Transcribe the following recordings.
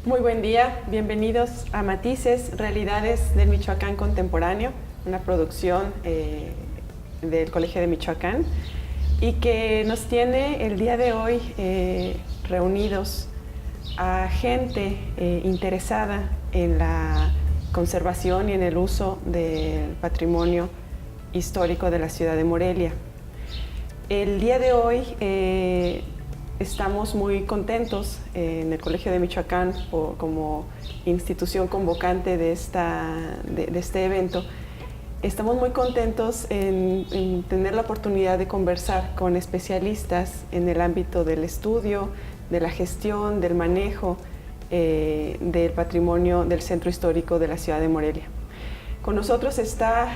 Muy buen día, bienvenidos a Matices, Realidades del Michoacán Contemporáneo, una producción del Colegio de Michoacán y que nos tiene el día de hoy reunidos a gente interesada en la conservación y en el uso del patrimonio histórico de la ciudad de Morelia. El día de hoy estamos muy contentos en el Colegio de Michoacán como institución convocante de este evento. Estamos muy contentos en tener la oportunidad de conversar con especialistas en el ámbito del estudio, de la gestión, del manejo del patrimonio del centro histórico de la ciudad de Morelia. Con nosotros está,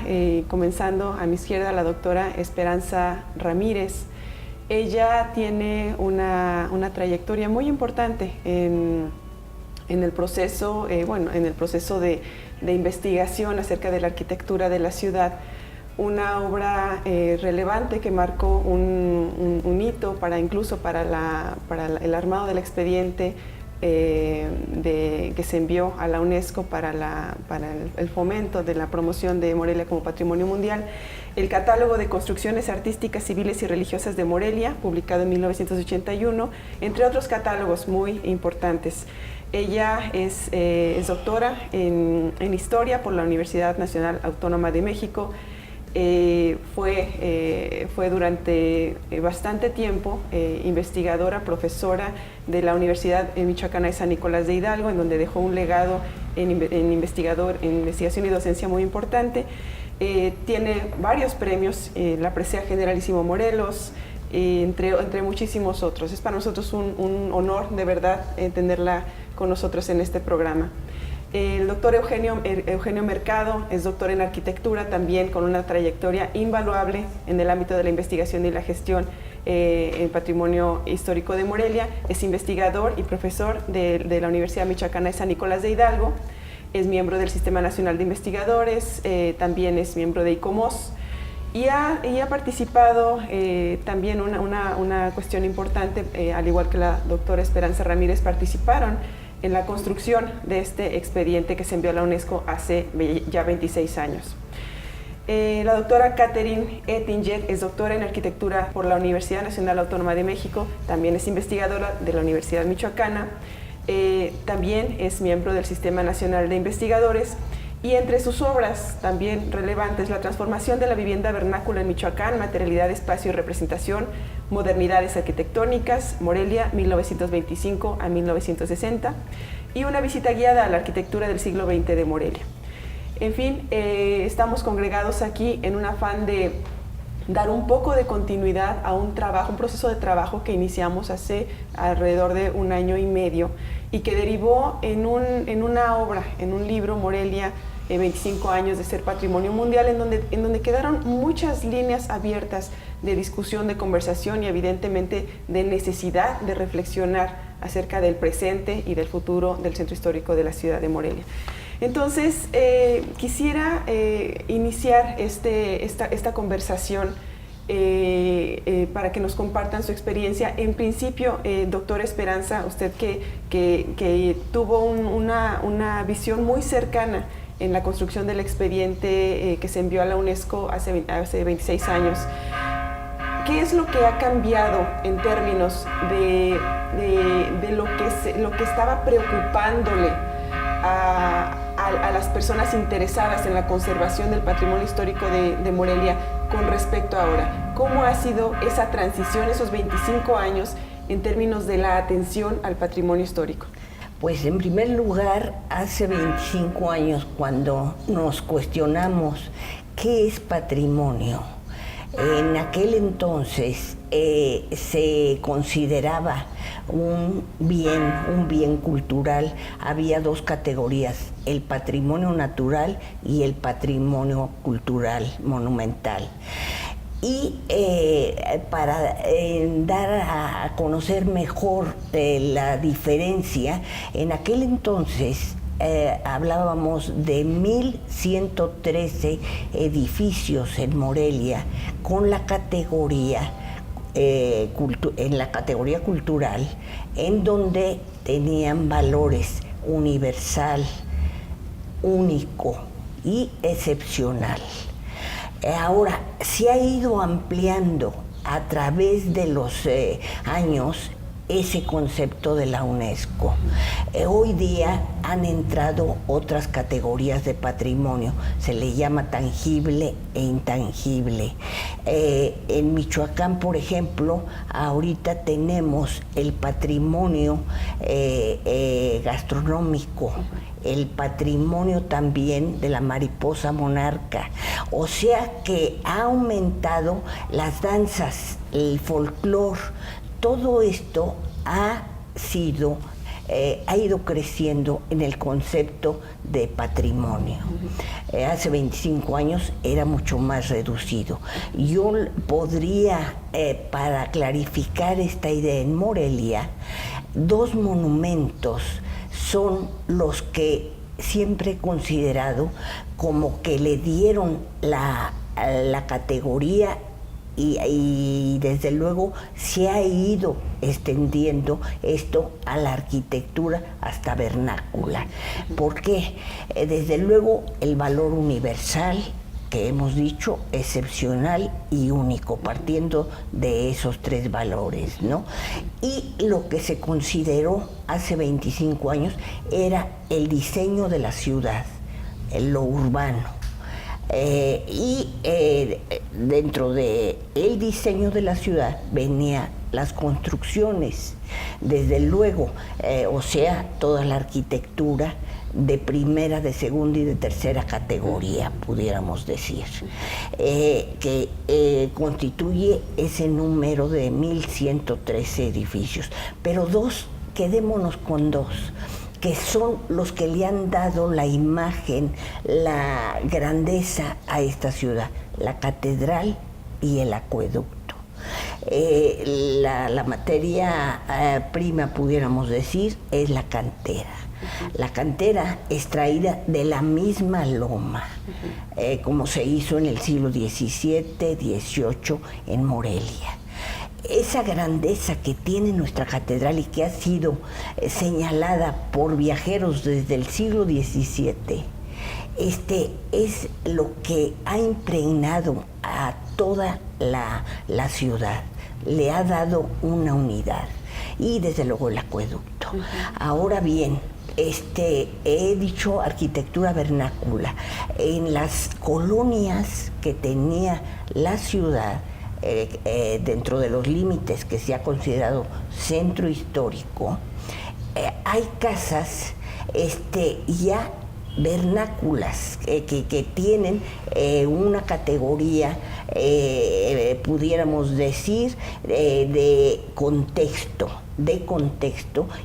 comenzando a mi izquierda, la doctora Esperanza Ramírez. Ella tiene una trayectoria muy importante en el proceso, en el proceso de investigación acerca de la arquitectura de la ciudad. Una obra relevante que marcó un hito incluso para el armado del expediente que se envió a la UNESCO para el fomento de la promoción de Morelia como Patrimonio Mundial, el Catálogo de Construcciones Artísticas, Civiles y Religiosas de Morelia, publicado en 1981, entre otros catálogos muy importantes. Ella es doctora en Historia por la Universidad Nacional Autónoma de México. Fue durante bastante tiempo investigadora, profesora de la Universidad Michoacana de San Nicolás de Hidalgo, en donde dejó un legado en investigación y docencia muy importante. Tiene varios premios, la Presea Generalísimo Morelos, entre muchísimos otros. Es para nosotros un honor, de verdad, tenerla con nosotros en este programa. El doctor Eugenio Mercado es doctor en arquitectura, también con una trayectoria invaluable en el ámbito de la investigación y la gestión en patrimonio histórico de Morelia. Es investigador y profesor de la Universidad Michoacana de San Nicolás de Hidalgo. Es miembro del Sistema Nacional de Investigadores, también es miembro de ICOMOS. Y ha participado también una cuestión importante, al igual que la doctora Esperanza Ramírez, participaron en la construcción de este expediente que se envió a la UNESCO hace ya 26 años. La doctora Catherine Ettinger es doctora en arquitectura por la Universidad Nacional Autónoma de México, también es investigadora de la Universidad Michoacana, también es miembro del Sistema Nacional de Investigadores, y entre sus obras también relevantes, la transformación de la vivienda vernácula en Michoacán, materialidad, espacio y representación, modernidades arquitectónicas, Morelia, 1925 a 1960, y una visita guiada a la arquitectura del siglo XX de Morelia. En fin, estamos congregados aquí en un afán de dar un poco de continuidad a un proceso de trabajo que iniciamos hace alrededor de 1 año y medio y que derivó en una obra, en un libro, Morelia, 25 años de ser Patrimonio Mundial, en donde quedaron muchas líneas abiertas de discusión, de conversación y evidentemente de necesidad de reflexionar acerca del presente y del futuro del centro histórico de la ciudad de Morelia. Entonces, quisiera iniciar esta conversación para que nos compartan su experiencia. En principio, doctora Esperanza, usted que tuvo una visión muy cercana en la construcción del expediente que se envió a la UNESCO hace 26 años, ¿qué es lo que ha cambiado en términos de lo que estaba preocupándole a las personas interesadas en la conservación del patrimonio histórico de Morelia con respecto a ahora? ¿Cómo ha sido esa transición, esos 25 años, en términos de la atención al patrimonio histórico? Pues en primer lugar, hace 25 años, cuando nos cuestionamos qué es patrimonio, en aquel entonces se consideraba un bien cultural. Había 2 categorías, el patrimonio natural y el patrimonio cultural monumental. Y para dar a conocer mejor la diferencia, en aquel entonces hablábamos de 1,113 edificios en Morelia con la categoría en la categoría cultural, en donde tenían valores universal, único y excepcional. Ahora, se ha ido ampliando a través de los años ese concepto de la UNESCO. Hoy día han entrado otras categorías de patrimonio, se le llama tangible e intangible. En Michoacán, por ejemplo, ahorita tenemos el patrimonio gastronómico, el patrimonio también de la mariposa monarca. O sea que ha aumentado las danzas, el folclor. Todo esto ha ido creciendo en el concepto de patrimonio. Hace 25 años era mucho más reducido. Yo podría, para clarificar esta idea, en Morelia, 2 monumentos son los que siempre he considerado como que le dieron la categoría y desde luego se ha ido extendiendo esto a la arquitectura hasta vernácula. ¿Por qué? Desde luego el valor universal, que hemos dicho, excepcional y único, partiendo de esos 3 valores, ¿no? Y lo que se consideró hace 25 años era el diseño de la ciudad, lo urbano. Dentro de el diseño de la ciudad venía las construcciones, desde luego, o sea, toda la arquitectura de primera, de segunda y de tercera categoría, pudiéramos decir, que constituye ese número de 1,113 edificios. Pero quedémonos con 2, que son los que le han dado la imagen, la grandeza a esta ciudad, la catedral y el acueducto. La materia prima, pudiéramos decir, es la cantera. La cantera extraída de la misma loma, como se hizo en el siglo XVII, XVIII en Morelia. Esa grandeza que tiene nuestra catedral y que ha sido señalada por viajeros desde el siglo XVII, es lo que ha impregnado a toda la ciudad, le ha dado una unidad y desde luego el acueducto. Ahora bien, he dicho arquitectura vernácula. En las colonias que tenía la ciudad, dentro de los límites que se ha considerado centro histórico, hay casas ya vernáculas que tienen una categoría, pudiéramos decir, de contexto,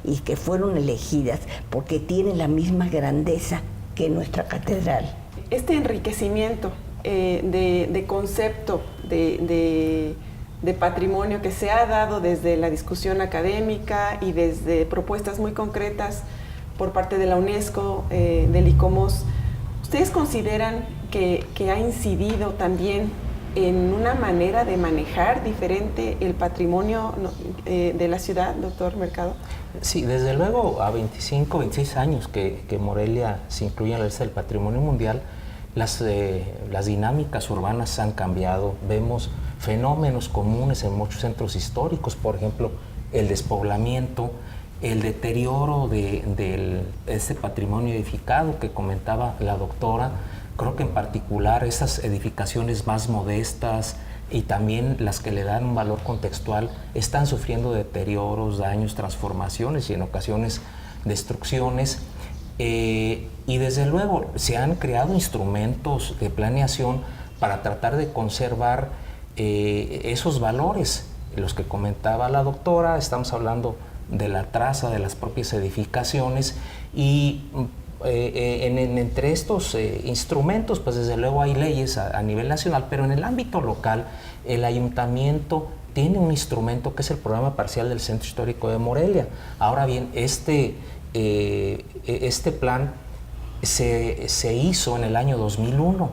y que fueron elegidas porque tienen la misma grandeza que nuestra catedral. Este enriquecimiento de concepto de patrimonio que se ha dado desde la discusión académica y desde propuestas muy concretas por parte de la UNESCO, del ICOMOS, ¿ustedes consideran que ha incidido también en una manera de manejar diferente el patrimonio de la ciudad, doctor Mercado? Sí, desde luego, a 25, 26 años que Morelia se incluye en la lista del patrimonio mundial, las dinámicas urbanas han cambiado. Vemos fenómenos comunes en muchos centros históricos, por ejemplo, el despoblamiento, el deterioro de este patrimonio edificado que comentaba la doctora. Creo que en particular esas edificaciones más modestas y también las que le dan un valor contextual están sufriendo deterioros, daños, transformaciones y en ocasiones destrucciones. Y desde luego se han creado instrumentos de planeación para tratar de conservar esos valores, los que comentaba la doctora. Estamos hablando de la traza de las propias edificaciones y entre estos instrumentos, pues desde luego hay leyes a nivel nacional, pero en el ámbito local el ayuntamiento tiene un instrumento que es el programa parcial del Centro Histórico de Morelia. Ahora bien, este plan se hizo en el año 2001,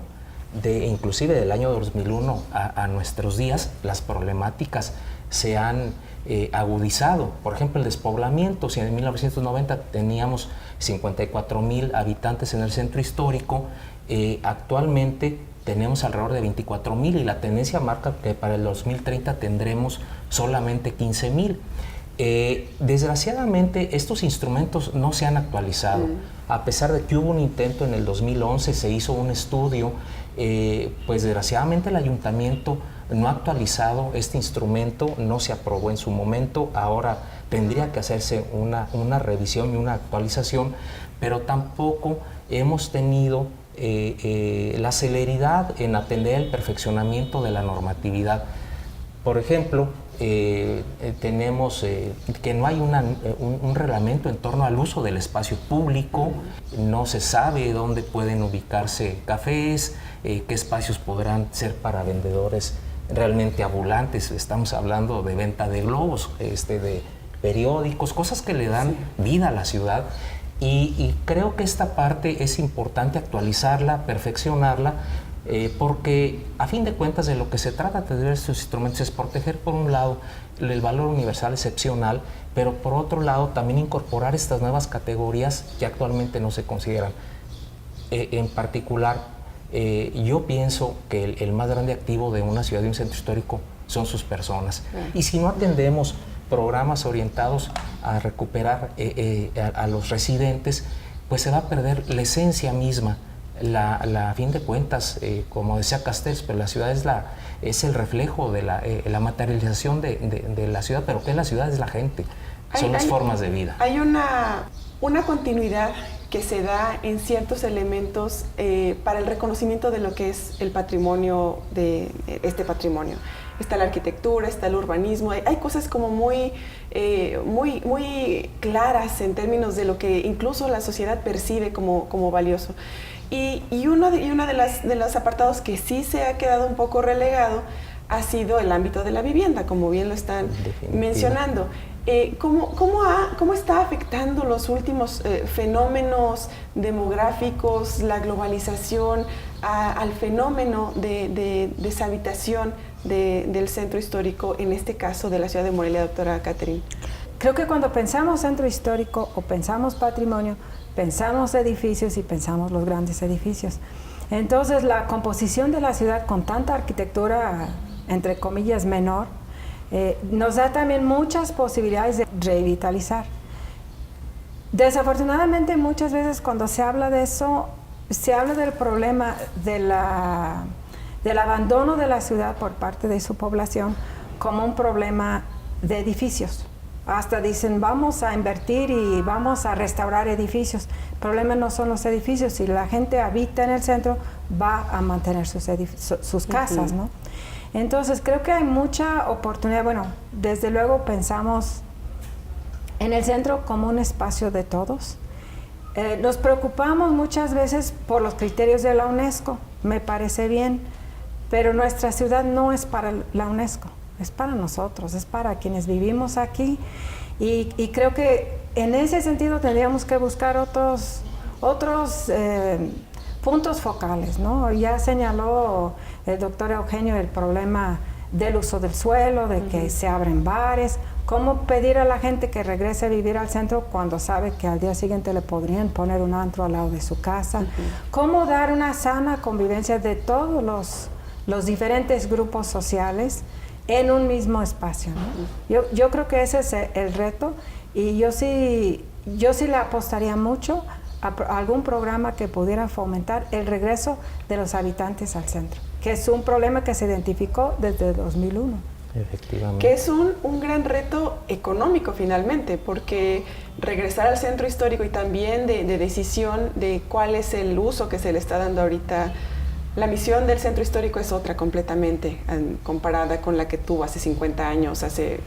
inclusive del año 2001 a nuestros días las problemáticas se han agudizado. Por ejemplo, el despoblamiento. Si en 1990 teníamos 54,000 habitantes en el centro histórico, actualmente tenemos alrededor de 24,000 y la tendencia marca que para el 2030 tendremos solamente 15,000. Desgraciadamente estos instrumentos no se han actualizado. A pesar de que hubo un intento en el 2011, se hizo un estudio, pues desgraciadamente el ayuntamiento no ha actualizado este instrumento, no se aprobó en su momento. Ahora tendría que hacerse una revisión y una actualización, pero tampoco hemos tenido la celeridad en atender el perfeccionamiento de la normatividad. Por ejemplo, tenemos que no hay un reglamento en torno al uso del espacio público, no se sabe dónde pueden ubicarse cafés, qué espacios podrán ser para vendedores realmente ambulantes. Estamos hablando de venta de globos, de periódicos, cosas que le dan vida a la ciudad. Y creo que esta parte es importante actualizarla, perfeccionarla, porque a fin de cuentas de lo que se trata de tener estos instrumentos es proteger por un lado el valor universal excepcional, pero por otro lado también incorporar estas nuevas categorías que actualmente no se consideran. En particular, yo pienso que el más grande activo de una ciudad y un centro histórico son sus personas. Y si no atendemos programas orientados a recuperar a los residentes, pues se va a perder la esencia misma. A fin de cuentas, como decía Castells, pues la ciudad es el reflejo de la materialización de la ciudad, pero ¿qué es la ciudad? Es la gente, son las formas de vida. Hay una continuidad que se da en ciertos elementos para el reconocimiento de lo que es el patrimonio de este patrimonio. Está la arquitectura, está el urbanismo, hay cosas como muy claras en términos de lo que incluso la sociedad percibe como valioso. Y uno de los apartados que sí se ha quedado un poco relegado ha sido el ámbito de la vivienda, como bien lo están mencionando. ¿Cómo está afectando los últimos fenómenos demográficos, la globalización, al fenómeno de deshabitación del centro histórico, en este caso de la ciudad de Morelia, doctora Catherine? Creo que cuando pensamos centro histórico o pensamos patrimonio, pensamos edificios y pensamos los grandes edificios. Entonces, la composición de la ciudad con tanta arquitectura, entre comillas, menor, nos da también muchas posibilidades de revitalizar. Desafortunadamente, muchas veces cuando se habla de eso, se habla del problema del abandono de la ciudad por parte de su población como un problema de edificios. Hasta dicen, vamos a invertir y vamos a restaurar edificios. El problema no son los edificios. Si la gente habita en el centro, va a mantener sus casas, ¿no? Entonces, creo que hay mucha oportunidad. Bueno, desde luego pensamos en el centro como un espacio de todos. Nos preocupamos muchas veces por los criterios de la UNESCO, me parece bien, pero nuestra ciudad no es para la UNESCO, es para nosotros, es para quienes vivimos aquí, y creo que en ese sentido tendríamos que buscar otros puntos focales, ¿no? Ya señaló el doctor Eugenio el problema del uso del suelo, de que se abren bares. ¿Cómo pedir a la gente que regrese a vivir al centro cuando sabe que al día siguiente le podrían poner un antro al lado de su casa? ¿Cómo dar una sana convivencia de todos los diferentes grupos sociales en un mismo espacio, ¿no? Yo creo que ese es el reto, y yo sí le apostaría mucho a algún programa que pudiera fomentar el regreso de los habitantes al centro, que es un problema que se identificó desde 2001. Efectivamente. Que es un gran reto económico finalmente, porque regresar al centro histórico y también de decisión de cuál es el uso que se le está dando ahorita. La misión del centro histórico es otra completamente, comparada con la que tuvo hace 50 años, hace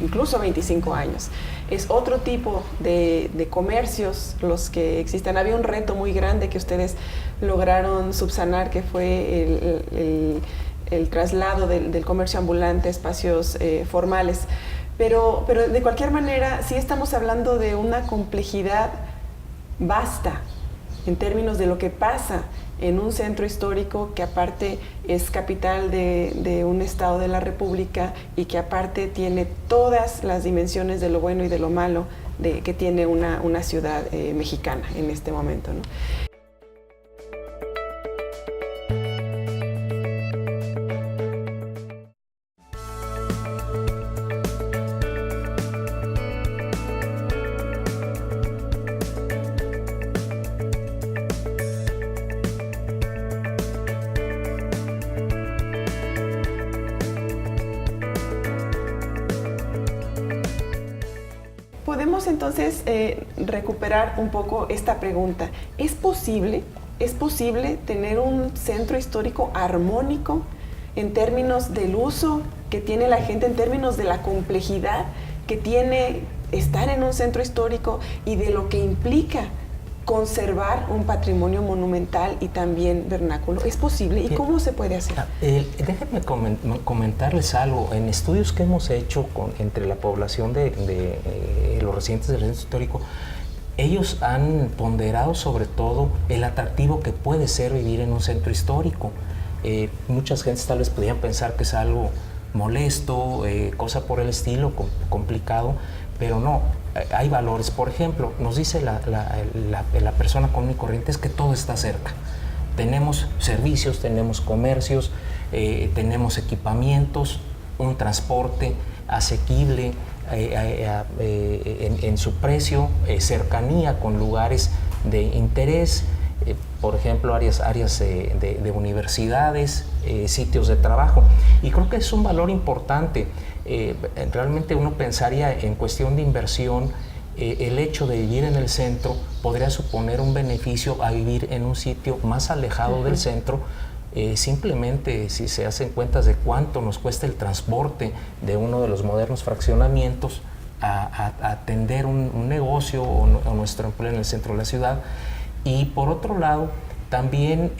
incluso 25 años. Es otro tipo de comercios los que existen. Había un reto muy grande que ustedes lograron subsanar, que fue el traslado del comercio ambulante a espacios formales. Pero de cualquier manera, sí estamos hablando de una complejidad vasta en términos de lo que pasa en un centro histórico que aparte es capital de un estado de la República y que aparte tiene todas las dimensiones de lo bueno y de lo malo que tiene una ciudad mexicana en este momento, ¿no? Podemos entonces recuperar un poco esta pregunta. ¿Es posible tener un centro histórico armónico en términos del uso que tiene la gente, en términos de la complejidad que tiene estar en un centro histórico y de lo que implica conservar un patrimonio monumental y también vernáculo? ¿Es posible? ¿Y cómo se puede hacer? Déjenme comentarles algo. En estudios que hemos hecho entre la población de los residentes del centro histórico, ellos han ponderado sobre todo el atractivo que puede ser vivir en un centro histórico. Muchas gentes tal vez podrían pensar que es algo molesto, cosa por el estilo, complicado, pero no. Hay valores. Por ejemplo, nos dice la persona común y corriente es que todo está cerca. Tenemos servicios, tenemos comercios, tenemos equipamientos, un transporte asequible en su precio, cercanía con lugares de interés, por ejemplo, áreas de universidades, sitios de trabajo. Y creo que es un valor importante. Realmente uno pensaría en cuestión de inversión, el hecho de vivir en el centro podría suponer un beneficio a vivir en un sitio más alejado del centro. Simplemente si se hacen cuentas de cuánto nos cuesta el transporte de uno de los modernos fraccionamientos a atender un negocio o nuestro empleo en el centro de la ciudad. Y por otro lado, también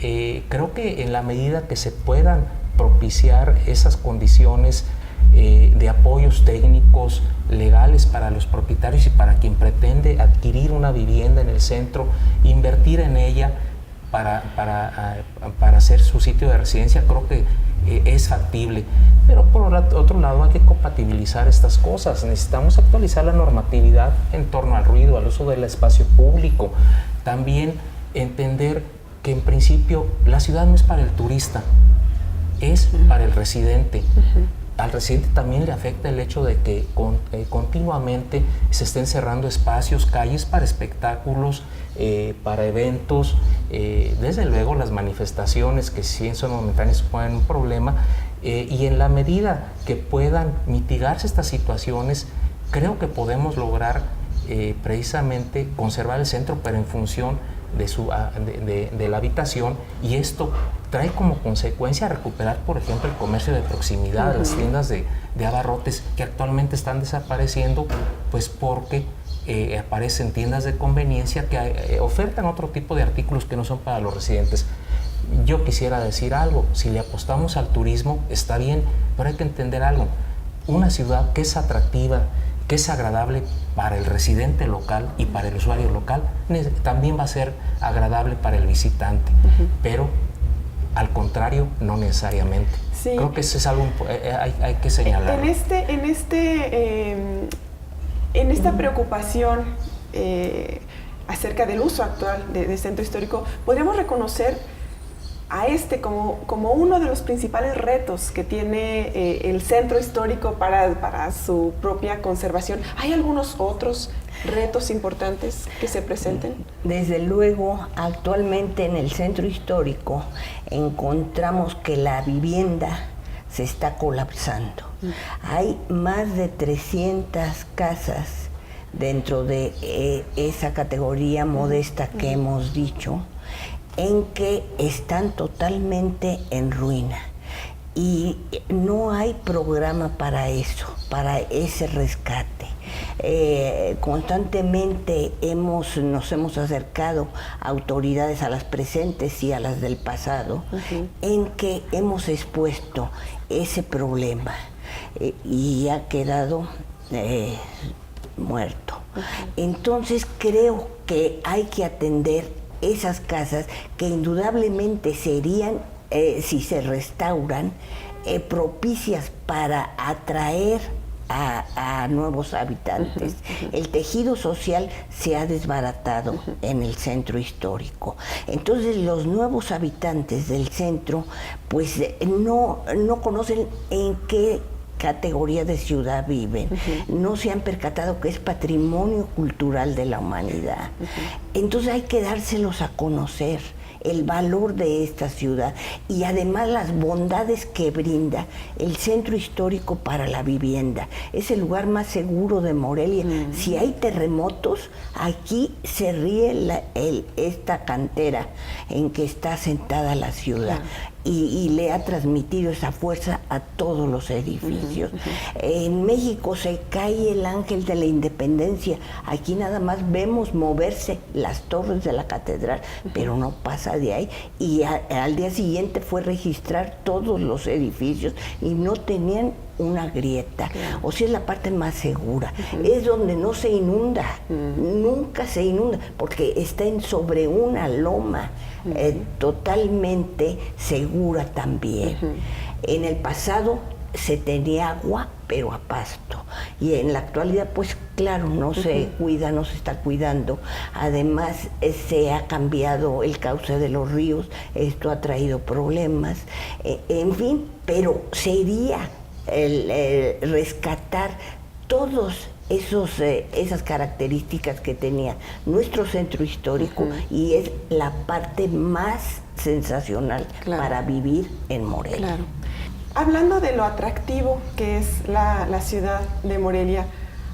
creo que en la medida que se puedan propiciar esas condiciones de apoyos técnicos, legales para los propietarios y para quien pretende adquirir una vivienda en el centro, invertir en ella para hacer su sitio de residencia, creo que es factible. Pero por otro lado hay que compatibilizar estas cosas. Necesitamos actualizar la normatividad en torno al ruido, al uso del espacio público. También entender que en principio la ciudad no es para el turista, es para el residente. Al residente también le afecta el hecho de que continuamente se estén cerrando espacios, calles para espectáculos, para eventos. Desde luego las manifestaciones, que si son momentáneas, suponen un problema, y en la medida que puedan mitigarse estas situaciones, creo que podemos lograr precisamente conservar el centro, pero en función de la habitación, y esto trae como consecuencia recuperar, por ejemplo, el comercio de proximidad, las tiendas de abarrotes que actualmente están desapareciendo, pues porque aparecen tiendas de conveniencia que ofertan otro tipo de artículos que no son para los residentes. Yo quisiera decir algo: si le apostamos al turismo, está bien, pero hay que entender algo. Una ciudad que es atractiva, que es agradable para el residente local y para el usuario local, también va a ser agradable para el visitante, pero al contrario, no necesariamente. Sí. Creo que eso es algo hay que señalar. En esta preocupación acerca del uso actual del centro histórico, podríamos reconocer a como uno de los principales retos que tiene el centro histórico para su propia conservación. ¿Hay algunos otros retos importantes que se presenten? Desde luego, actualmente en el centro histórico encontramos que la vivienda se está colapsando. Hay más de 300 casas dentro de esa categoría modesta que hemos dicho, en que están totalmente en ruina, y no hay programa para eso, para ese rescate. Constantemente nos hemos acercado a autoridades, a las presentes y a las del pasado, en que hemos expuesto ese problema y ha quedado muerto. Entonces creo que hay que atender esas casas que indudablemente serían, si se restauran, propicias para atraer a nuevos habitantes. El tejido social se ha desbaratado en el centro histórico. Entonces los nuevos habitantes del centro pues no conocen en qué categoría de ciudad viven, no se han percatado que es patrimonio cultural de la humanidad. Entonces hay que dárselos a conocer, el valor de esta ciudad y además las bondades que brinda el centro histórico para la vivienda. Es el lugar más seguro de Morelia. Si hay terremotos, aquí se ríe esta cantera en que está sentada la ciudad. Y le ha transmitido esa fuerza a todos los edificios. En México se cae el ángel de la independencia. Aquí nada más vemos moverse las torres de la catedral, pero no pasa de ahí. Y al día siguiente fue registrar todos los edificios y no tenían una grieta. O sea, es la parte más segura. Es donde no se inunda. Nunca se inunda, porque está sobre una loma. Totalmente segura también. En el pasado se tenía agua, pero a pasto. Y en la actualidad, pues claro, no se cuida, no se está cuidando. Además, se ha cambiado el cauce de los ríos. Esto ha traído problemas. En fin, pero sería el rescatar todos esas características que tenía nuestro centro histórico y es la parte más sensacional para vivir en Morelia. Claro. Hablando de lo atractivo que es la ciudad de Morelia,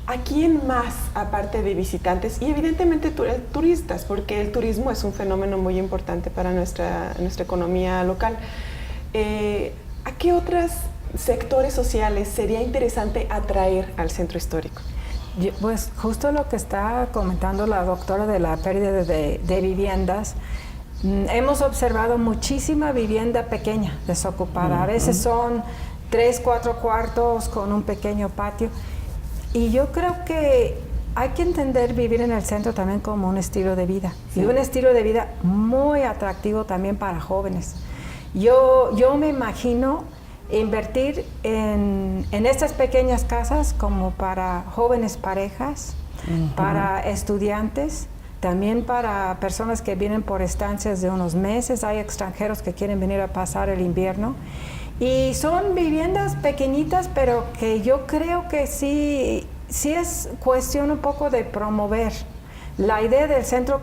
¿a quién más, aparte de visitantes y evidentemente turistas, porque el turismo es un fenómeno muy importante para nuestra economía local, ¿a qué otros sectores sociales sería interesante atraer al centro histórico? Pues justo lo que está comentando la doctora de la pérdida de viviendas, hemos observado muchísima vivienda pequeña, desocupada. A veces son 3, 4 cuartos con un pequeño patio. Y yo creo que hay que entender vivir en el centro también como un estilo de vida. Y un estilo de vida muy atractivo también para jóvenes. Yo me imagino invertir en estas pequeñas casas como para jóvenes parejas, para estudiantes, también para personas que vienen por estancias de unos meses. Hay extranjeros que quieren venir a pasar el invierno. Y son viviendas pequeñitas, pero que yo creo que sí es cuestión un poco de promover la idea del centro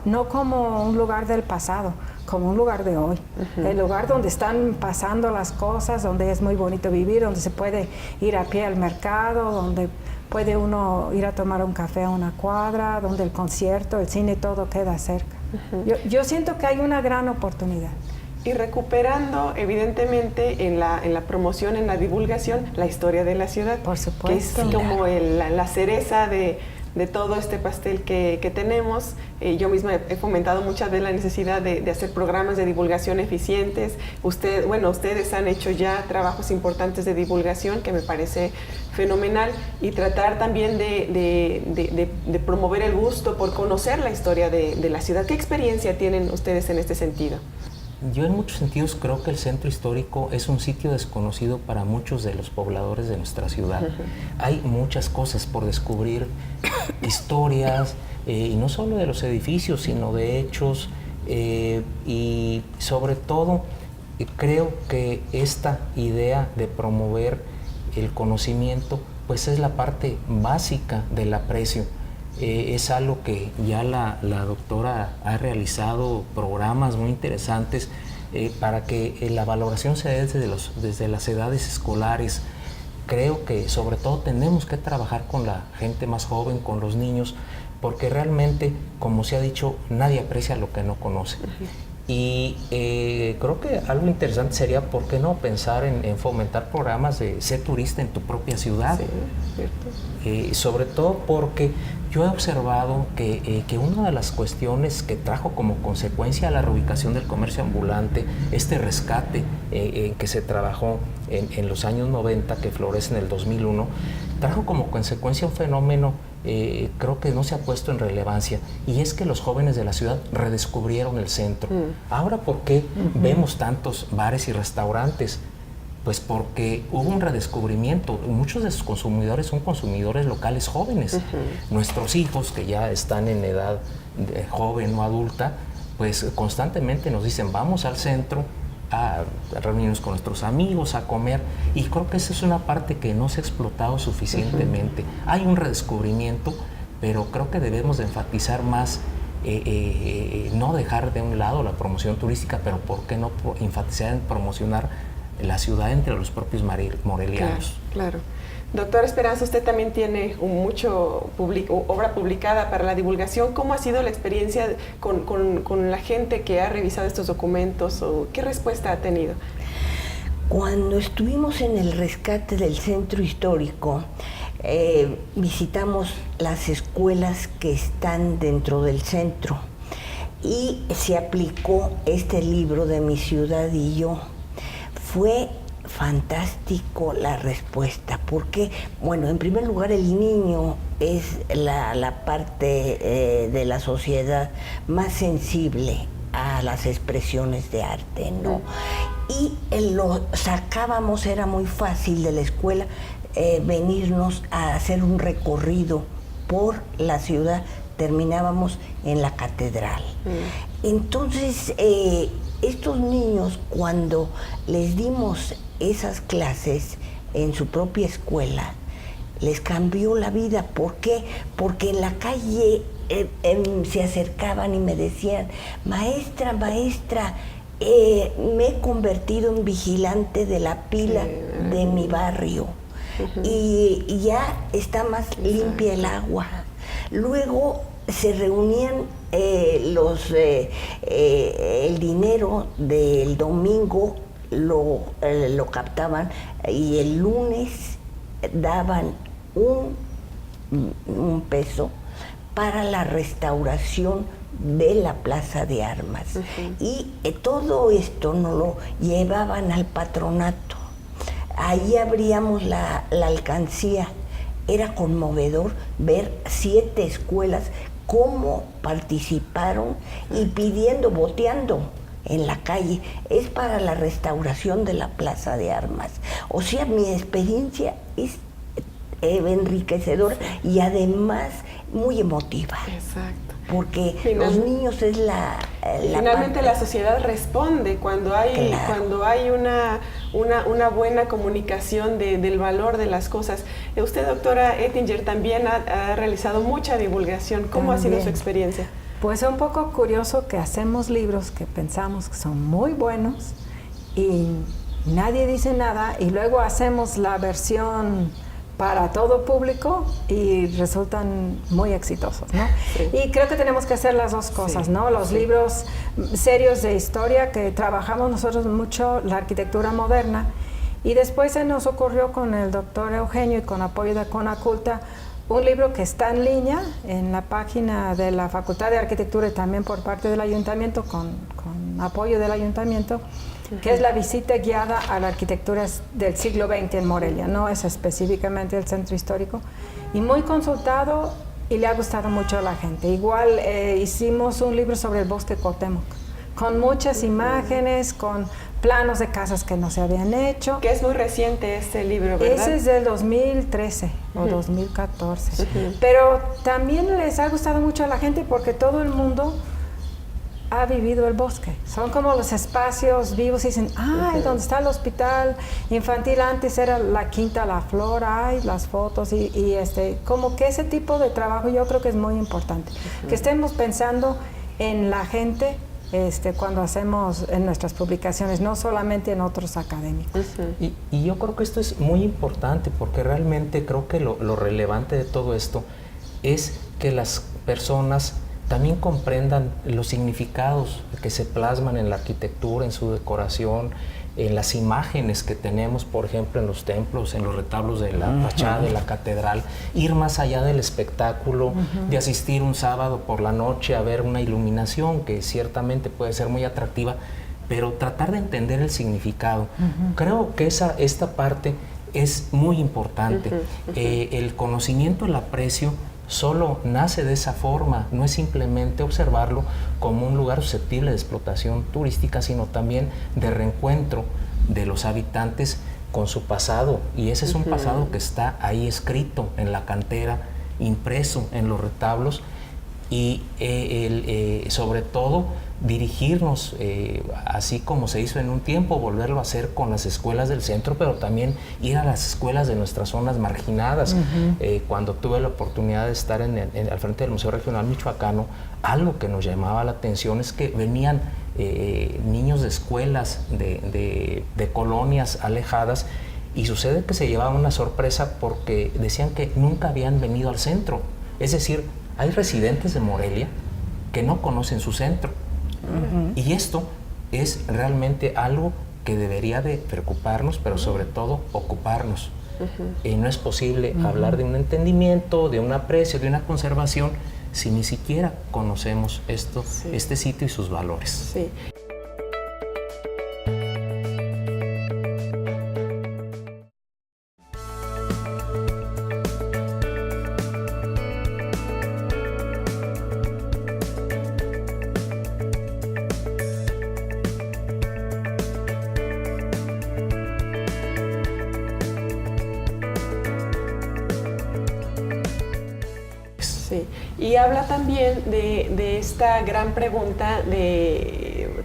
no como un lugar del pasado, como un lugar de hoy. El lugar donde están pasando las cosas, donde es muy bonito vivir, donde se puede ir a pie al mercado, donde puede uno ir a tomar un café a una cuadra, donde el concierto, el cine, todo queda cerca. Yo siento que hay una gran oportunidad. Y recuperando, evidentemente, en la promoción, en la divulgación, la historia de la ciudad. Por supuesto. Que es como la cereza de todo este pastel que tenemos. Yo misma he fomentado muchas veces la necesidad de hacer programas de divulgación eficientes. Ustedes han hecho ya trabajos importantes de divulgación que me parece fenomenal, y tratar también de promover el gusto por conocer la historia de la ciudad. ¿Qué experiencia tienen ustedes en este sentido? Yo en muchos sentidos creo que el centro histórico es un sitio desconocido para muchos de los pobladores de nuestra ciudad. Hay muchas cosas por descubrir, historias, y no solo de los edificios, sino de hechos, y sobre todo creo que esta idea de promover el conocimiento pues es la parte básica del aprecio. Es algo que ya la doctora ha realizado programas muy interesantes para que la valoración se dé desde las edades escolares. Creo que sobre todo tenemos que trabajar con la gente más joven, con los niños, porque realmente, como se ha dicho, nadie aprecia lo que no conoce. Y creo que algo interesante sería, ¿por qué no pensar en fomentar programas de ser turista en tu propia ciudad? Sí, cierto. Sobre todo porque yo he observado que una de las cuestiones que trajo como consecuencia la reubicación del comercio ambulante, este rescate que se trabajó en los años 90, que florece en el 2001, trajo como consecuencia un fenómeno creo que no se ha puesto en relevancia, y es que los jóvenes de la ciudad redescubrieron el centro. Ahora, ¿por qué vemos tantos bares y restaurantes? Pues porque hubo un redescubrimiento. Muchos de sus consumidores son consumidores locales jóvenes. Nuestros hijos, que ya están en edad joven o adulta, pues constantemente nos dicen, vamos al centro a reunirnos con nuestros amigos, a comer, y creo que esa es una parte que no se ha explotado suficientemente. Hay un redescubrimiento, pero creo que debemos de enfatizar más, no dejar de un lado la promoción turística, pero ¿por qué no enfatizar en promocionar la ciudad entre los propios morelianos? Claro. Doctora Esperanza, usted también tiene obra publicada para la divulgación. ¿Cómo ha sido la experiencia con la gente que ha revisado estos documentos? ¿O qué respuesta ha tenido? Cuando estuvimos en el rescate del centro histórico, visitamos las escuelas que están dentro del centro y se aplicó este libro de Mi ciudad y yo. Fue fantástico la respuesta, porque, bueno, en primer lugar, el niño es la parte de la sociedad más sensible a las expresiones de arte, ¿no? Y lo sacábamos, era muy fácil de la escuela venirnos a hacer un recorrido por la ciudad, terminábamos en la catedral. Entonces, estos niños, cuando les dimos esas clases en su propia escuela, les cambió la vida. ¿Por qué? Porque en la calle se acercaban y me decían, maestra, me he convertido en vigilante de la pila de mi barrio y ya está más limpia el agua. Luego se reunían el dinero del domingo, lo captaban, y el lunes daban un peso para la restauración de la Plaza de Armas. Y todo esto nos lo llevaban al patronato. Ahí abríamos la alcancía. Era conmovedor ver 7 escuelas cómo participaron y pidiendo, boteando en la calle. Es para la restauración de la Plaza de Armas. O sea, mi experiencia es enriquecedora y además muy emotiva. Exacto. Porque los niños es finalmente parte. La sociedad responde cuando hay, Claro. cuando hay una buena comunicación del valor de las cosas. Usted, doctora Ettinger, también ha realizado mucha divulgación. ¿Cómo ha sido su experiencia? Pues es un poco curioso que hacemos libros que pensamos que son muy buenos y nadie dice nada, y luego hacemos la versión para todo público y resultan muy exitosos, ¿no? Sí. Y creo que tenemos que hacer las dos cosas, Sí, ¿no? Los sí. libros serios de historia, que trabajamos nosotros mucho, la arquitectura moderna, y después se nos ocurrió con el doctor Eugenio y con apoyo de Conaculta un libro que está en línea en la página de la Facultad de Arquitectura y también por parte del Ayuntamiento, con apoyo del Ayuntamiento, que es la visita guiada a la arquitectura del siglo XX en Morelia, no es específicamente el centro histórico, y muy consultado y le ha gustado mucho a la gente. Igual hicimos un libro sobre el bosque Cuauhtémoc, con muchas imágenes, con planos de casas que no se habían hecho. Que es muy reciente este libro, ¿verdad? Ese es del 2013 o 2014. Pero también les ha gustado mucho a la gente porque todo el mundo ha vivido el bosque. Son como los espacios vivos y dicen, ay, donde está el hospital infantil, antes era la Quinta La Flor, ay, las fotos y como que ese tipo de trabajo yo creo que es muy importante. Que estemos pensando en la gente cuando hacemos en nuestras publicaciones, no solamente en otros académicos. Y yo creo que esto es muy importante, porque realmente creo que lo relevante de todo esto es que las personas también comprendan los significados que se plasman en la arquitectura, en su decoración, en las imágenes que tenemos, por ejemplo, en los templos, en los retablos de la fachada de la catedral, ir más allá del espectáculo, de asistir un sábado por la noche a ver una iluminación que ciertamente puede ser muy atractiva, pero tratar de entender el significado. Creo que esta parte es muy importante. El conocimiento, el aprecio solo nace de esa forma, no es simplemente observarlo como un lugar susceptible de explotación turística, sino también de reencuentro de los habitantes con su pasado, y ese es un pasado que está ahí escrito en la cantera, impreso en los retablos, y sobre todo dirigirnos, así como se hizo en un tiempo, volverlo a hacer con las escuelas del centro, pero también ir a las escuelas de nuestras zonas marginadas. Cuando tuve la oportunidad de estar al frente del Museo Regional Michoacano, algo que nos llamaba la atención es que venían niños de escuelas de colonias alejadas, y sucede que se llevaban una sorpresa porque decían que nunca habían venido al centro. Es decir, hay residentes de Morelia que no conocen su centro. Y esto es realmente algo que debería de preocuparnos, pero sobre todo ocuparnos. No es posible hablar de un entendimiento, de un aprecio, de una conservación, si ni siquiera conocemos este sitio y sus valores. Sí. Sí, y habla también de esta gran pregunta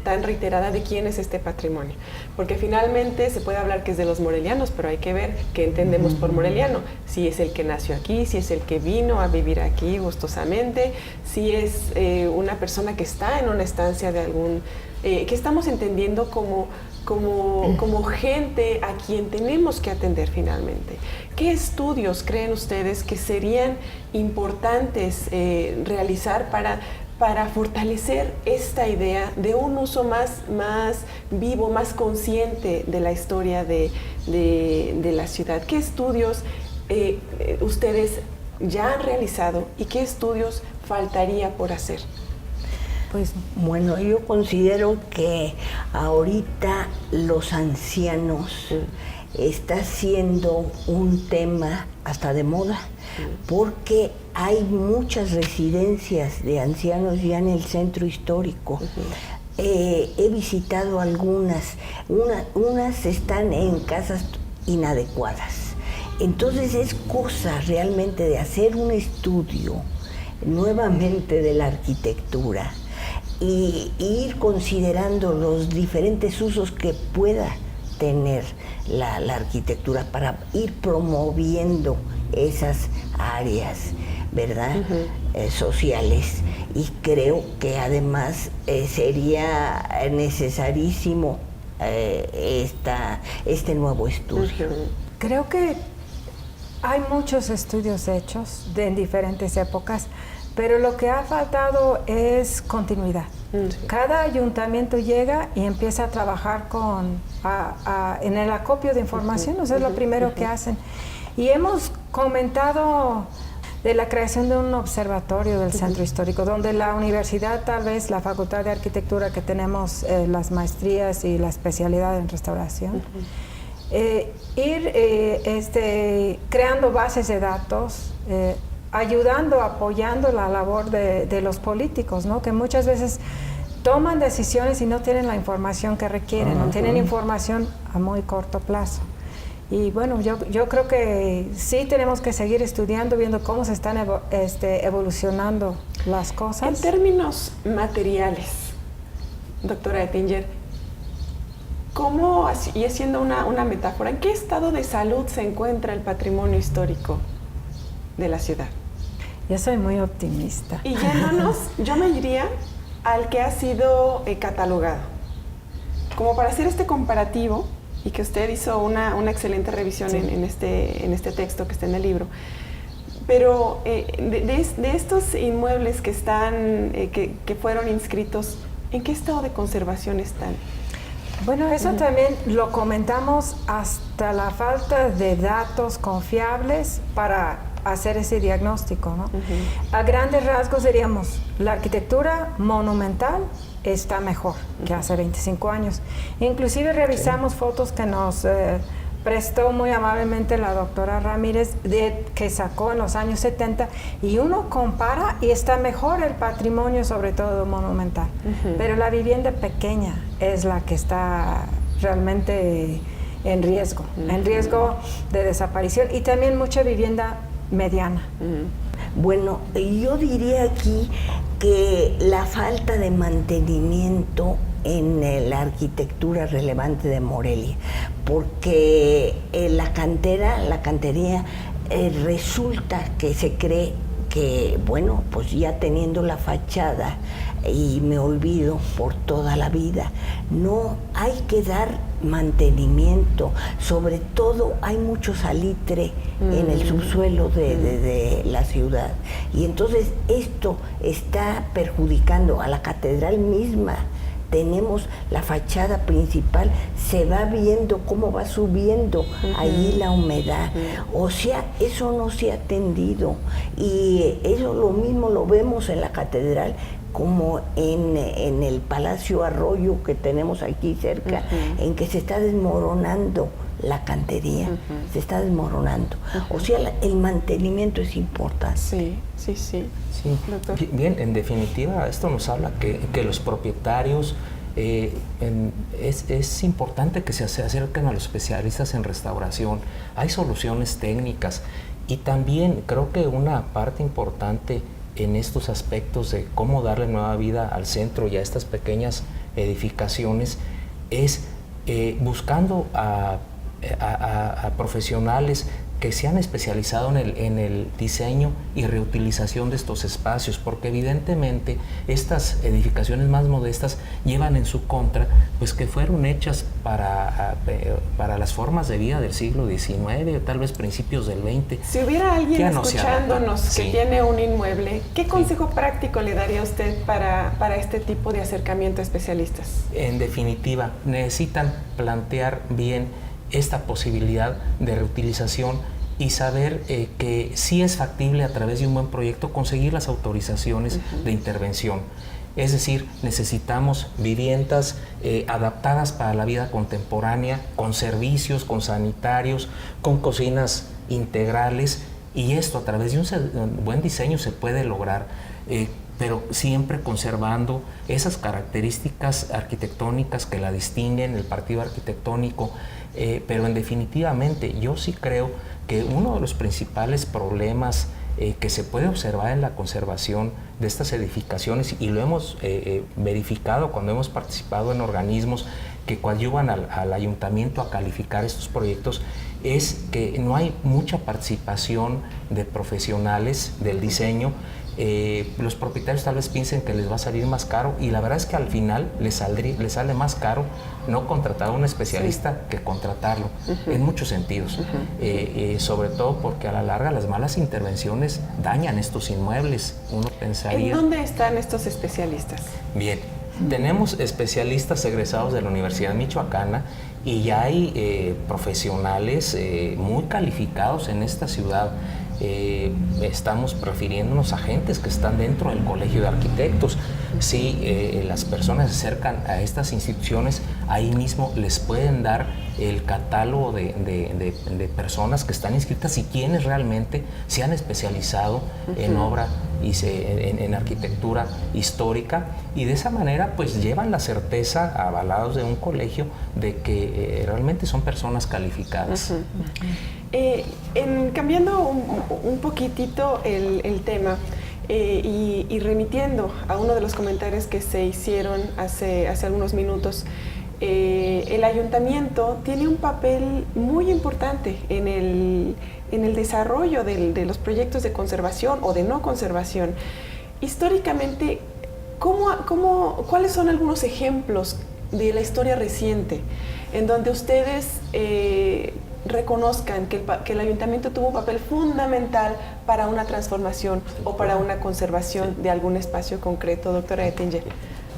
tan reiterada de quién es este patrimonio, porque finalmente se puede hablar que es de los morelianos, pero hay que ver qué entendemos por moreliano, si es el que nació aquí, si es el que vino a vivir aquí gustosamente, si es una persona que está en una estancia de algún, que estamos entendiendo como gente a quien tenemos que atender finalmente. ¿Qué estudios creen ustedes que serían importantes realizar para fortalecer esta idea de un uso más vivo, más consciente de la historia de la ciudad? ¿Qué estudios ustedes ya han realizado y qué estudios faltaría por hacer? Pues bueno, yo considero que ahorita los ancianos está siendo un tema hasta de moda, porque hay muchas residencias de ancianos ya en el centro histórico. He visitado algunas, unas están en casas inadecuadas. Entonces es cosa realmente de hacer un estudio nuevamente de la arquitectura y ir considerando los diferentes usos que pueda tener la arquitectura para ir promoviendo esas áreas, ¿verdad? Sociales. Y creo que además sería necesarísimo este nuevo estudio. Creo que hay muchos estudios hechos en diferentes épocas, pero lo que ha faltado es continuidad. Cada ayuntamiento llega y empieza a trabajar en el acopio de información, eso es lo primero que hacen. Y hemos comentado de la creación de un observatorio del centro histórico, donde la universidad, tal vez la Facultad de Arquitectura, que tenemos las maestrías y la especialidad en restauración, creando bases de datos, ayudando, apoyando la labor de los políticos, ¿no? Que muchas veces toman decisiones y no tienen la información que requieren, no tienen información a muy corto plazo. Y bueno, yo creo que sí tenemos que seguir estudiando, viendo cómo se están evolucionando las cosas. En términos materiales, doctora Ettinger, ¿cómo, y haciendo una metáfora, en qué estado de salud se encuentra el patrimonio histórico de la ciudad? Yo soy muy optimista. Y yéndonos, yo me iría al que ha sido catalogado. Como para hacer este comparativo, y que usted hizo una excelente revisión sí. en este texto que está en el libro. Pero de estos inmuebles que están, que fueron inscritos, ¿en qué estado de conservación están? Bueno, eso también lo comentamos hasta la falta de datos confiables para hacer ese diagnóstico, ¿no? A grandes rasgos diríamos, la arquitectura monumental está mejor que hace 25 años. Inclusive revisamos fotos que nos prestó muy amablemente la doctora Ramírez, que sacó en los años 70, y uno compara y está mejor el patrimonio, sobre todo monumental. Pero la vivienda pequeña es la que está realmente en riesgo de desaparición, y también mucha vivienda mediana. Bueno, yo diría aquí que la falta de mantenimiento en la arquitectura relevante de Morelia, porque la cantería, resulta que se cree que, bueno, pues ya teniendo la fachada, y me olvido por toda la vida, no hay que dar mantenimiento. Sobre todo hay mucho salitre en el subsuelo de la ciudad, y entonces esto está perjudicando a la catedral misma. Tenemos la fachada principal, se va viendo cómo va subiendo allí la humedad. O sea, eso no se ha atendido, y eso lo mismo lo vemos en la catedral, como en el Palacio Arroyo que tenemos aquí cerca, en que se está desmoronando la cantería, se está desmoronando. O sea, el mantenimiento es importante. Sí. Doctor. Bien, en definitiva, esto nos habla que los propietarios, es importante que se acerquen a los especialistas en restauración. Hay soluciones técnicas, y también creo que una parte importante en estos aspectos de cómo darle nueva vida al centro y a estas pequeñas edificaciones es buscando a profesionales que se han especializado en el diseño y reutilización de estos espacios, porque evidentemente estas edificaciones más modestas llevan en su contra pues que fueron hechas para las formas de vida del siglo XIX, tal vez principios del XX. Si hubiera alguien escuchándonos que tiene un inmueble, ¿qué consejo práctico le daría a usted para este tipo de acercamiento a especialistas? En definitiva, necesitan plantear bien esta posibilidad de reutilización y saber que sí es factible a través de un buen proyecto conseguir las autorizaciones de intervención. Es decir, necesitamos viviendas adaptadas para la vida contemporánea, con servicios, con sanitarios, con cocinas integrales, y esto a través de un buen diseño se puede lograr, pero siempre conservando esas características arquitectónicas que la distinguen, el partido arquitectónico. Pero en definitivamente yo sí creo que uno de los principales problemas que se puede observar en la conservación de estas edificaciones, y lo hemos verificado cuando hemos participado en organismos que coadyuvan al ayuntamiento a calificar estos proyectos, es que no hay mucha participación de profesionales del diseño. Los propietarios tal vez piensen que les va a salir más caro, y la verdad es que al final les sale más caro no contratar a un especialista que contratarlo, en muchos sentidos, sobre todo porque a la larga las malas intervenciones dañan estos inmuebles. Uno pensaría... ¿En dónde están estos especialistas? Bien, tenemos especialistas egresados de la Universidad Michoacana, y ya hay profesionales muy calificados en esta ciudad. Estamos refiriéndonos a agentes que están dentro del Colegio de Arquitectos. Si las personas se acercan a estas instituciones, ahí mismo les pueden dar el catálogo de personas que están inscritas y quienes realmente se han especializado en obra y en arquitectura histórica, y de esa manera pues llevan la certeza, avalados de un colegio, de que realmente son personas calificadas. Cambiando un poquitito el tema, y remitiendo a uno de los comentarios que se hicieron hace algunos minutos, el ayuntamiento tiene un papel muy importante en el desarrollo de los proyectos de conservación o de no conservación. Históricamente, ¿cuáles son algunos ejemplos de la historia reciente en donde ustedes reconozcan que el ayuntamiento tuvo un papel fundamental para una transformación o para una conservación de algún espacio concreto, doctora Ettinger?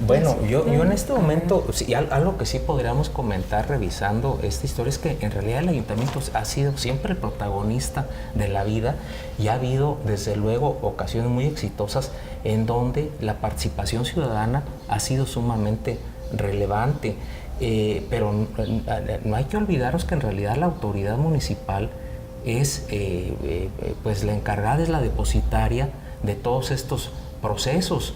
Bueno, yo en este momento, sí, algo que sí podríamos comentar revisando esta historia es que en realidad el ayuntamiento ha sido siempre el protagonista de la vida, y ha habido desde luego ocasiones muy exitosas en donde la participación ciudadana ha sido sumamente relevante. pero no hay que olvidaros que en realidad la autoridad municipal es pues la encargada, es la depositaria de todos estos procesos.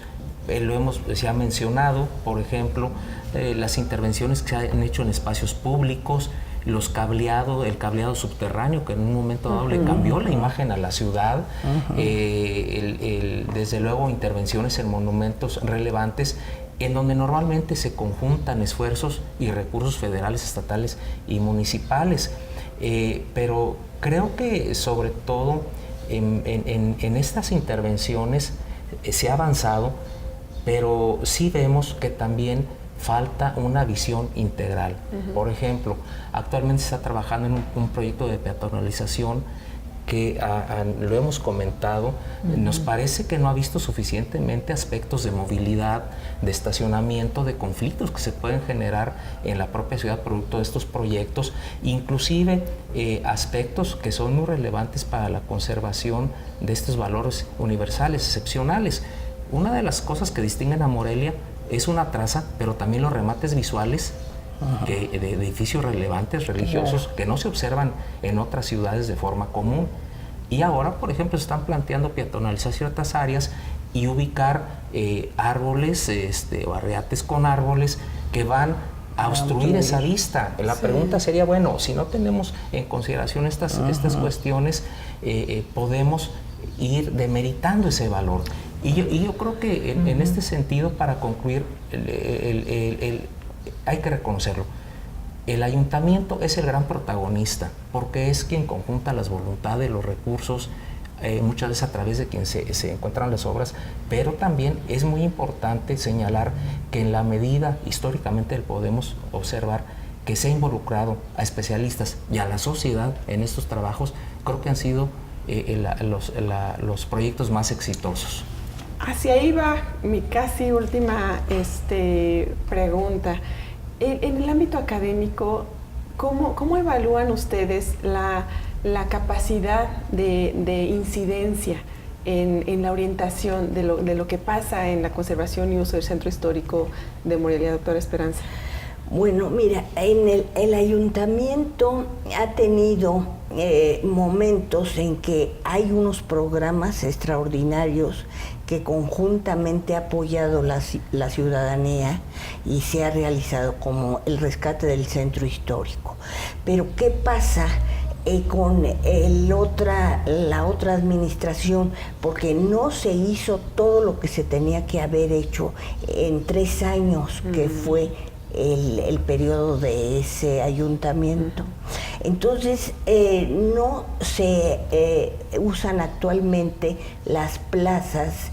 Se ha mencionado, por ejemplo, las intervenciones que se han hecho en espacios públicos, el cableado subterráneo, que en un momento dado le cambió la imagen a la ciudad, desde luego intervenciones en monumentos relevantes, en donde normalmente se conjuntan esfuerzos y recursos federales, estatales y municipales. Pero creo que sobre todo en estas intervenciones se ha avanzado, pero sí vemos que también falta una visión integral. Por ejemplo, actualmente se está trabajando en un proyecto de peatonalización que lo hemos comentado, nos parece que no ha visto suficientemente aspectos de movilidad, de estacionamiento, de conflictos que se pueden generar en la propia ciudad producto de estos proyectos, inclusive aspectos que son muy relevantes para la conservación de estos valores universales, excepcionales. Una de las cosas que distinguen a Morelia es una traza, pero también los remates visuales de edificios relevantes, religiosos, que no se observan en otras ciudades de forma común. Y ahora, por ejemplo, se están planteando peatonalizar ciertas áreas y ubicar árboles, barriates con árboles que van a obstruir esa vista. La pregunta sería, bueno, si no tenemos en consideración estas cuestiones, podemos ir demeritando ese valor. Y yo creo que en este sentido, para concluir, hay que reconocerlo. El ayuntamiento es el gran protagonista, porque es quien conjunta las voluntades, los recursos, muchas veces a través de quien se encuentran las obras, pero también es muy importante señalar que en la medida, históricamente podemos observar, que se ha involucrado a especialistas y a la sociedad en estos trabajos, creo que han sido los proyectos más exitosos. Hacia ahí va mi casi última pregunta. En el ámbito académico, ¿cómo evalúan ustedes la capacidad de incidencia en la orientación de lo que pasa en la conservación y uso del centro histórico de Morelia, doctora Esperanza? Bueno, mira, el ayuntamiento ha tenido momentos en que hay unos programas extraordinarios que conjuntamente ha apoyado la ciudadanía y se ha realizado, como el rescate del centro histórico. Pero ¿qué pasa con la otra administración? Porque no se hizo todo lo que se tenía que haber hecho en 3 años, que fue el periodo de ese ayuntamiento. Entonces, no se usan actualmente las plazas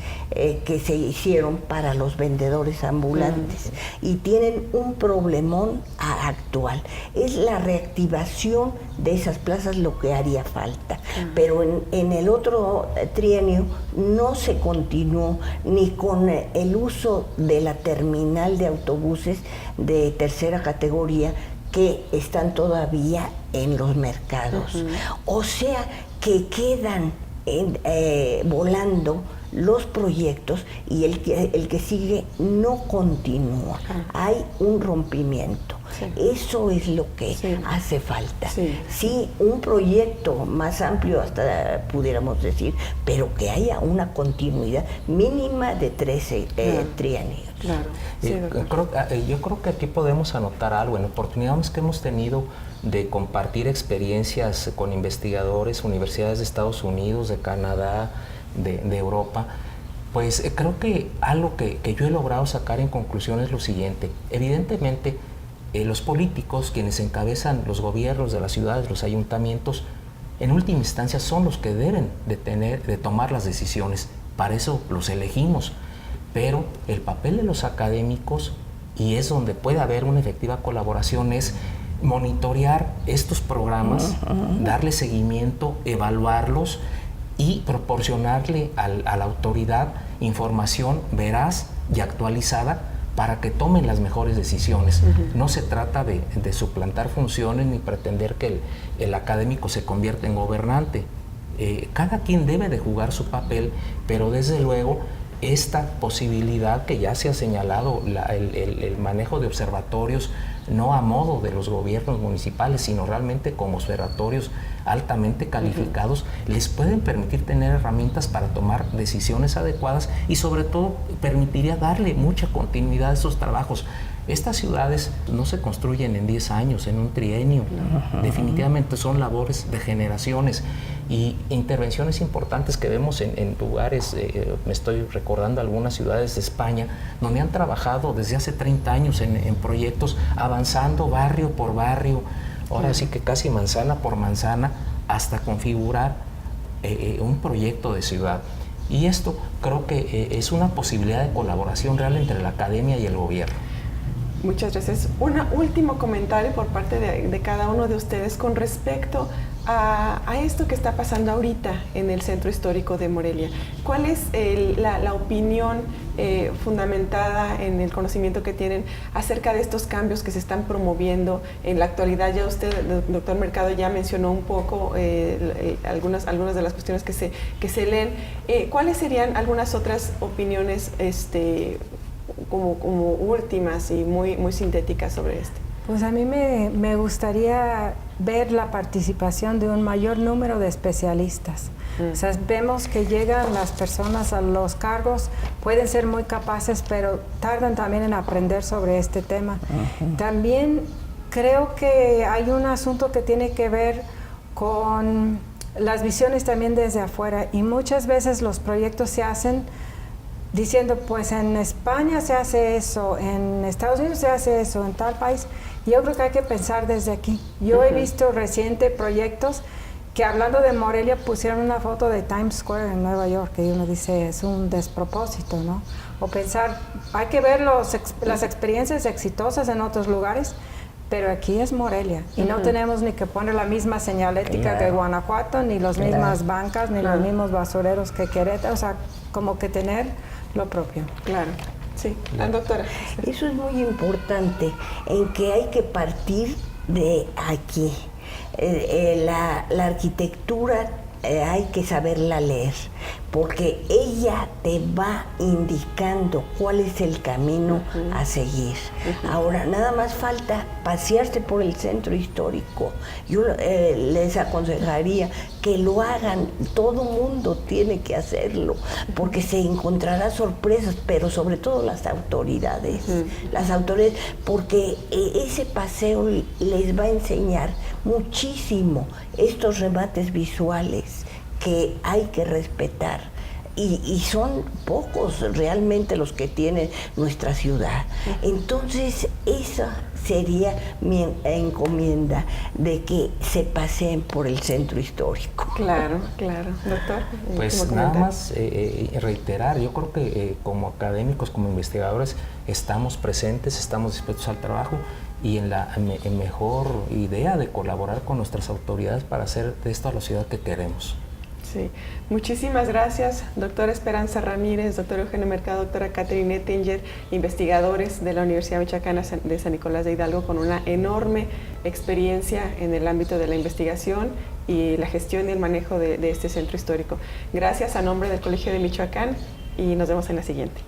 que se hicieron para los vendedores ambulantes y tienen un problemón actual. Es la reactivación de esas plazas lo que haría falta. Pero en el otro trienio no se continuó ni con el uso de la terminal de autobuses de tercera categoría, que están todavía en los mercados. O sea, que quedan volando los proyectos y el que sigue no continúa. Hay un rompimiento. Eso es lo que hace falta. Sí, un proyecto más amplio, hasta pudiéramos decir, pero que haya una continuidad mínima de 13 trienios. Claro. Yo creo que aquí podemos anotar algo. En oportunidades que hemos tenido de compartir experiencias con investigadores, universidades de Estados Unidos, de Canadá, de Europa, pues creo que algo que yo he logrado sacar en conclusión es lo siguiente. Evidentemente, los políticos, quienes encabezan los gobiernos de las ciudades, los ayuntamientos, en última instancia son los que deben de tomar las decisiones. Para eso los elegimos. Pero el papel de los académicos, y es donde puede haber una efectiva colaboración, es monitorear estos programas, darle seguimiento, evaluarlos y proporcionarle a la autoridad información veraz y actualizada para que tomen las mejores decisiones. No se trata de suplantar funciones ni pretender que el académico se convierta en gobernante. Cada quien debe de jugar su papel, pero desde luego esta posibilidad que ya se ha señalado, el manejo de observatorios no a modo de los gobiernos municipales, sino realmente como observatorios altamente calificados, les pueden permitir tener herramientas para tomar decisiones adecuadas y sobre todo permitiría darle mucha continuidad a esos trabajos. Estas ciudades no se construyen en 10 años, en un trienio. Definitivamente son labores de generaciones y intervenciones importantes que vemos en lugares, me estoy recordando algunas ciudades de España, donde han trabajado desde hace 30 años en proyectos, avanzando barrio por barrio, ahora sí que casi manzana por manzana, hasta configurar un proyecto de ciudad. Y esto creo que es una posibilidad de colaboración real entre la academia y el gobierno. Muchas gracias. Un último comentario por parte de cada uno de ustedes con respecto a esto que está pasando ahorita en el Centro Histórico de Morelia. ¿Cuál es la opinión fundamentada en el conocimiento que tienen acerca de estos cambios que se están promoviendo en la actualidad? Ya usted, doctor Mercado, ya mencionó un poco algunas de las cuestiones que se leen. ¿Cuáles serían algunas otras opiniones como últimas y muy sintéticas sobre esto? Pues a mí me gustaría ver la participación de un mayor número de especialistas. O sea, vemos que llegan las personas a los cargos, pueden ser muy capaces, pero tardan también en aprender sobre este tema. También creo que hay un asunto que tiene que ver con las visiones también desde afuera, y muchas veces los proyectos se hacen diciendo, pues en España se hace eso, en Estados Unidos se hace eso, en tal país. Yo creo que hay que pensar desde aquí. Yo he visto reciente proyectos que, hablando de Morelia, pusieron una foto de Times Square en Nueva York, que uno dice, es un despropósito, ¿no? O pensar, hay que ver las experiencias exitosas en otros lugares, pero aquí es Morelia, y no tenemos ni que poner la misma señalética que Guanajuato, ni las mismas bancas, ni los mismos basureros que Querétaro, o sea, como que tener lo propio. Claro, sí. Doctora. Eso es muy importante, en que hay que partir de aquí. La arquitectura hay que saberla leer, porque ella te va indicando cuál es el camino a seguir. Ahora, nada más falta pasearse por el centro histórico. Yo les aconsejaría que lo hagan, todo mundo tiene que hacerlo, porque se encontrará sorpresas, pero sobre todo las autoridades, porque ese paseo les va a enseñar muchísimo estos remates visuales que hay que respetar, y son pocos realmente los que tiene nuestra ciudad. Entonces esa sería mi encomienda, de que se paseen por el centro histórico. Claro, claro. Doctor. Pues nada más reiterar, yo creo que como académicos, como investigadores, estamos presentes, estamos dispuestos al trabajo y en la mejor idea de colaborar con nuestras autoridades para hacer de esto la ciudad que queremos. Sí, muchísimas gracias, doctora Esperanza Ramírez, doctor Eugenio Mercado, doctora Catherine Ettinger, investigadores de la Universidad Michoacana de San Nicolás de Hidalgo, con una enorme experiencia en el ámbito de la investigación y la gestión y el manejo de este centro histórico. Gracias a nombre del Colegio de Michoacán, y nos vemos en la siguiente.